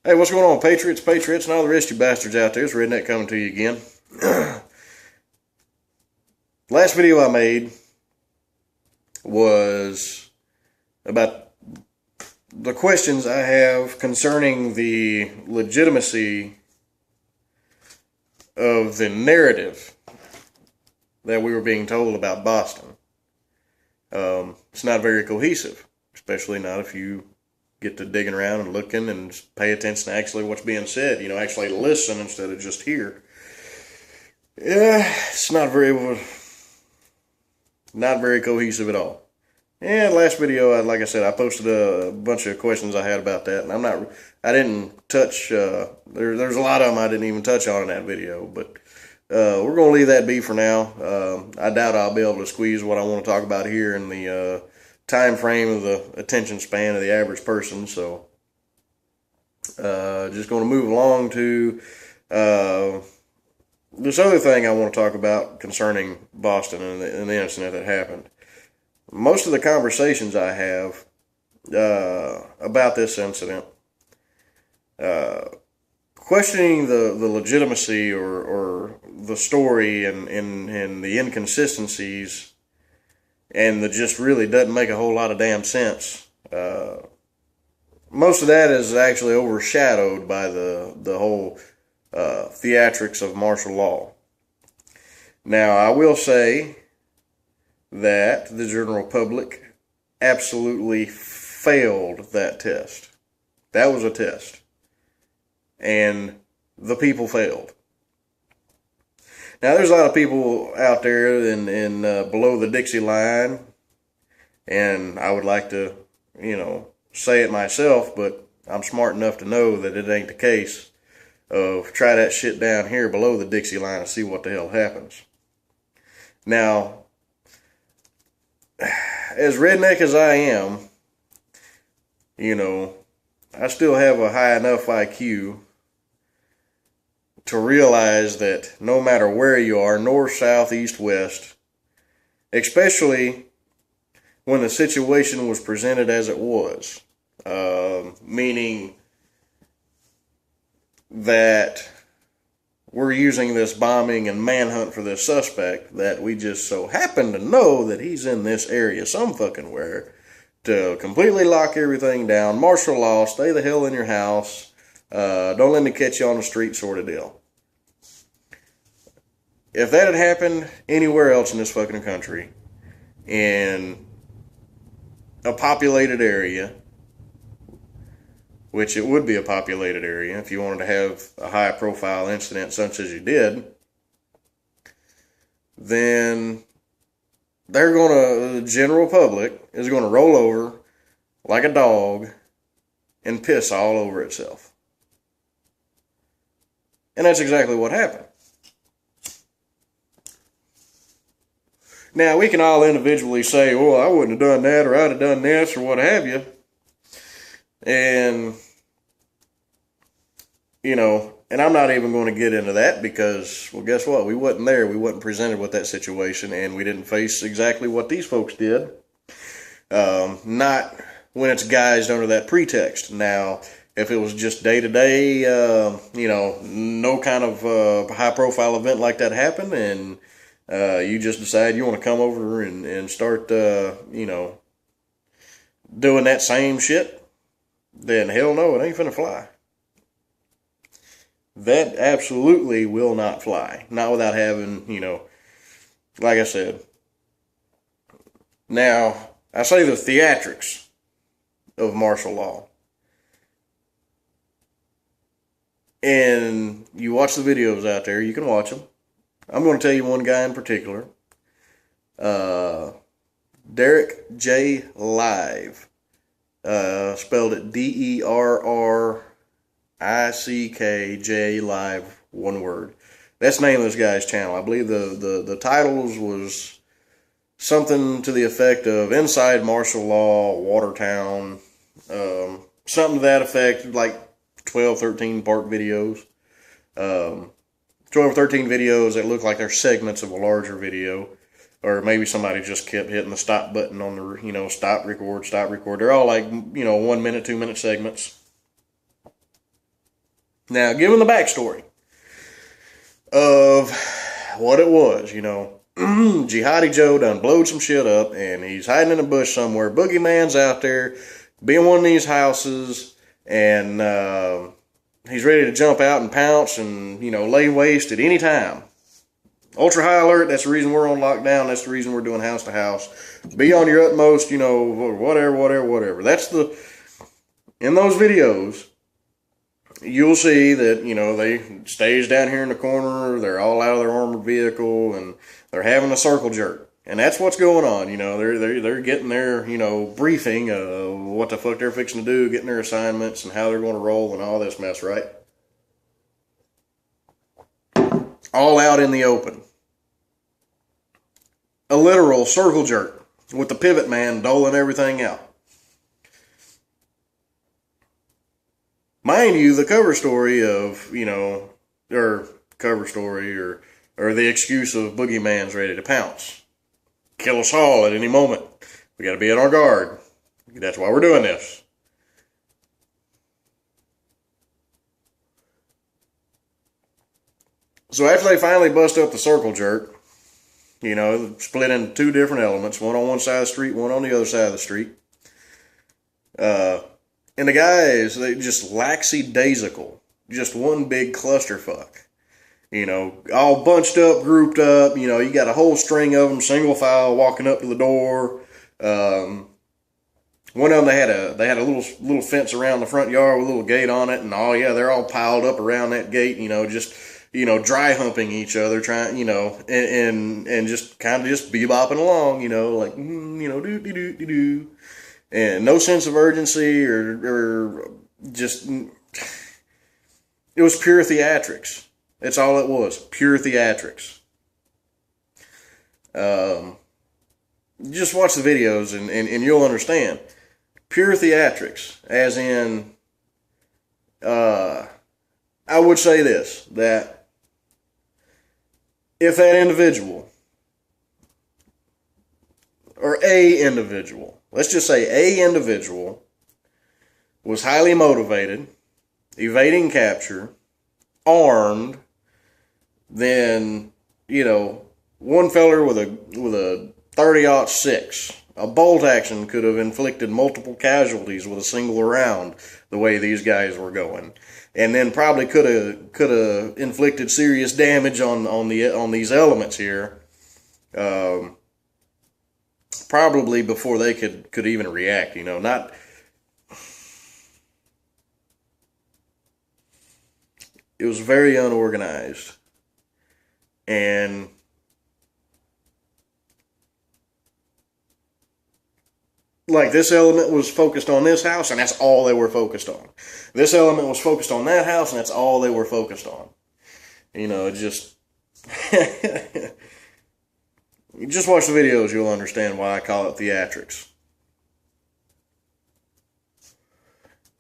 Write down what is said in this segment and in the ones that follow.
Hey, what's going on, Patriots, and all the rest of you bastards out there? It's Redneck coming to you again. Last video I made was about the questions I have concerning the legitimacy of the narrative that we were being told about Boston. It's not very cohesive, especially not if you get to digging around and looking and pay attention to actually what's being said. You know, actually listen instead of just hear. Yeah, it's not very cohesive at all. And last video, like I said, I posted a bunch of questions I had about that, and I didn't touch. There's a lot of them I didn't even touch on in that video, but we're gonna leave that be for now. I doubt I'll be able to squeeze what I want to talk about here in the time frame of the attention span of the average person, so just going to move along to this other thing I want to talk about concerning Boston and the incident that happened. Most of the conversations I have about this incident, questioning the legitimacy or the story and the inconsistencies, and that just really doesn't make a whole lot of damn sense. Most of that is actually overshadowed by the whole theatrics of martial law. Now, I will say that the general public absolutely failed that test. That was a test. And the people failed. Now, there's a lot of people out there in below the Dixie line, and I would like to, say it myself, but I'm smart enough to know that it ain't the case of try that shit down here below the Dixie line and see what the hell happens. Now, as redneck as I am, I still have a high enough IQ to realize that no matter where you are, north, south, east, west, especially when the situation was presented as it was, meaning that we're using this bombing and manhunt for this suspect that we just so happen to know that he's in this area some fucking where, to completely lock everything down, martial law, stay the hell in your house, don't let me catch you on the street sort of deal. If that had happened anywhere else in this fucking country, in a populated area, which it would be a populated area if you wanted to have a high profile incident such as you did, then the general public is going to roll over like a dog and piss all over itself. And that's exactly what happened. Now, we can all individually say, well, I wouldn't have done that, or I'd have done this, or what have you. And, and I'm not even going to get into that because, well, guess what? We wasn't there. We wasn't presented with that situation, and we didn't face exactly what these folks did. Not when it's guised under that pretext. Now, if it was just day-to-day, no kind of high-profile event like that happened, and you just decide you want to come over and start, doing that same shit, then hell no, it ain't finna fly. That absolutely will not fly. Not without having, like I said. Now, I say the theatrics of martial law. And you watch the videos out there, you can watch them. I'm going to tell you one guy in particular. Derek J. Live. Spelled it DERRICK Live, one word. That's the name of this guy's channel. I believe the titles was something to the effect of Inside Martial Law, Watertown, something to that effect, like 12, 13 part videos. 12 or 13 videos that look like they're segments of a larger video. Or maybe somebody just kept hitting the stop button on the, stop, record. They're all like, 1 minute, 2 minute segments. Now, given the backstory of what it was, Jihadi Joe done blowed some shit up, and he's hiding in a bush somewhere. Boogeyman's out there, be in one of these houses, and he's ready to jump out and pounce and, lay waste at any time. Ultra high alert, that's the reason we're on lockdown. That's the reason we're doing house to house. Be on your utmost, whatever. In those videos, you'll see that, they stays down here in the corner. They're all out of their armored vehicle, and they're having a circle jerk. And that's what's going on. They're getting their, briefing of what the fuck they're fixing to do, getting their assignments and how they're going to roll and all this mess, right? All out in the open. A literal circle jerk with the pivot man doling everything out. Mind you, the cover story of, or the excuse of Boogeyman's ready to pounce. Kill us all at any moment. We got to be on our guard. That's why we're doing this. So after they finally bust up the circle jerk, split into two different elements, one on one side of the street, one on the other side of the street. And the guys, they just lackadaisical, just one big clusterfuck. All bunched up, grouped up. You got a whole string of them, single file, walking up to the door. One of them, they had a little fence around the front yard with a little gate on it, and they're all piled up around that gate. Just dry humping each other, trying, and just kind of just bebopping along, like do. And no sense of urgency or just, it was pure theatrics. That's all it was. Pure theatrics. Just watch the videos and you'll understand. Pure theatrics. As in, I would say this, that if that individual, or a individual, let's just say a individual, was highly motivated, evading capture, armed, then, one feller with a 30-06, a bolt action could have inflicted multiple casualties with a single round, the way these guys were going, and then probably could have inflicted serious damage on these elements here, probably before they could even react. Not. It was very unorganized. And like this element was focused on this house, and that's all they were focused on. This element was focused on that house, and that's all they were focused on. It just... You just watch the videos, you'll understand why I call it theatrics.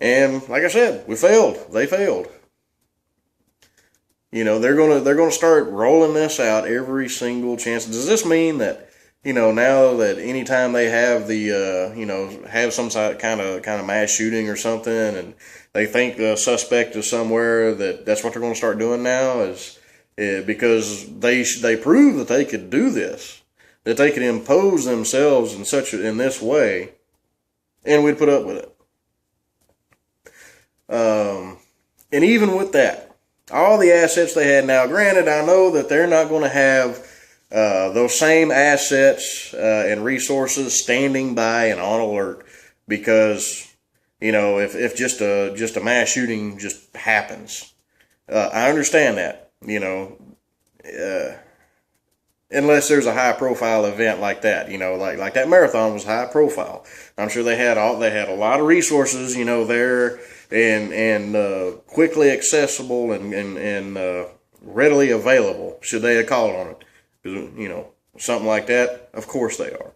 And like I said, we failed. They failed. They're gonna start rolling this out every single chance. Does this mean that, now that anytime they have have some kind of mass shooting or something, and they think the suspect is somewhere, that's what they're going to start doing now, is because they prove that they could do this, that they could impose themselves in this way, and we'd put up with it. And even with that, all the assets they had now, granted, I know that they're not going to have those same assets and resources standing by and on alert, because, if just a mass shooting just happens. I understand that, unless there's a high profile event like that, like that marathon was high profile. I'm sure they had a lot of resources, there, and quickly accessible and readily available should they have called on it. Because, something like that, of course they are.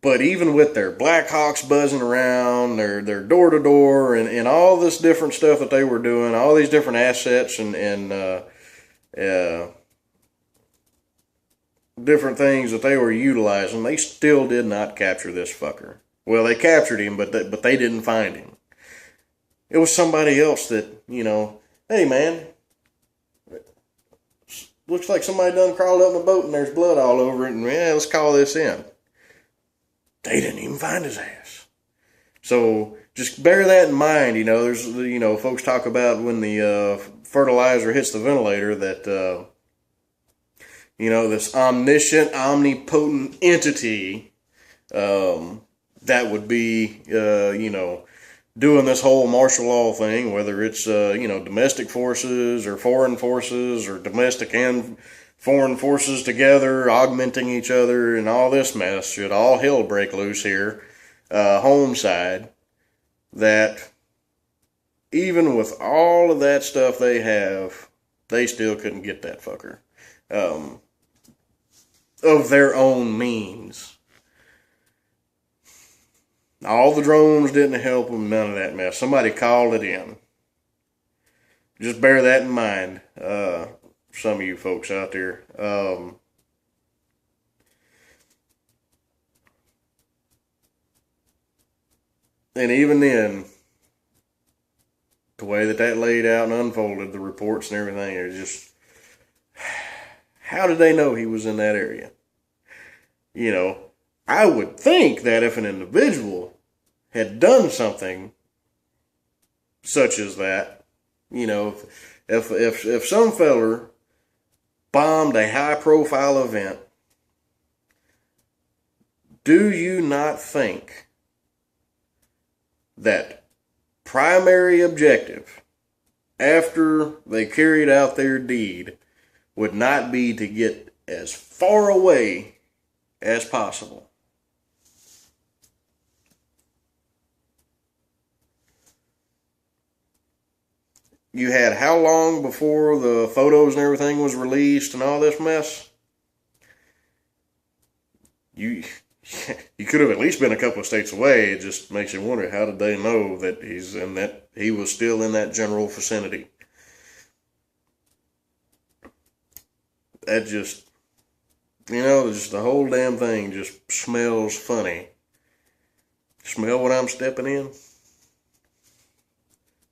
But even with their Blackhawks buzzing around, their door-to-door, and all this different stuff that they were doing, all these different assets and different things that they were utilizing, they still did not capture this fucker. Well, they captured him, but they didn't find him. It was somebody else that, hey man, looks like somebody done crawled up in a boat and there's blood all over it, and yeah, let's call this in. They didn't even find his ass. So just bear that in mind. There's, folks talk about when the fertilizer hits the ventilator that, this omniscient, omnipotent entity that would be, doing this whole martial law thing, whether it's, domestic forces or foreign forces or domestic and foreign forces together, augmenting each other and all this mess, should all hell break loose here, home side, that even with all of that stuff they have, they still couldn't get that fucker. Of their own means. All the drones didn't help them, none of that mess. Somebody called it in. Just bear that in mind, some of you folks out there. And even then, the way that laid out and unfolded, the reports and everything, it just, how did they know he was in that area? I would think that if an individual had done something such as that, if some feller bombed a high profile event, do you not think that primary objective after they carried out their deed would not be to get as far away as possible? You had how long before the photos and everything was released and all this mess? You could have at least been a couple of states away. It just makes you wonder, how did they know that he was still in that general vicinity? That just, just the whole damn thing just smells funny. Smell what I'm stepping in?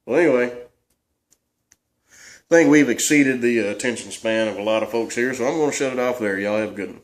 Well, anyway, I think we've exceeded the attention span of a lot of folks here, so I'm going to shut it off there. Y'all have a good one.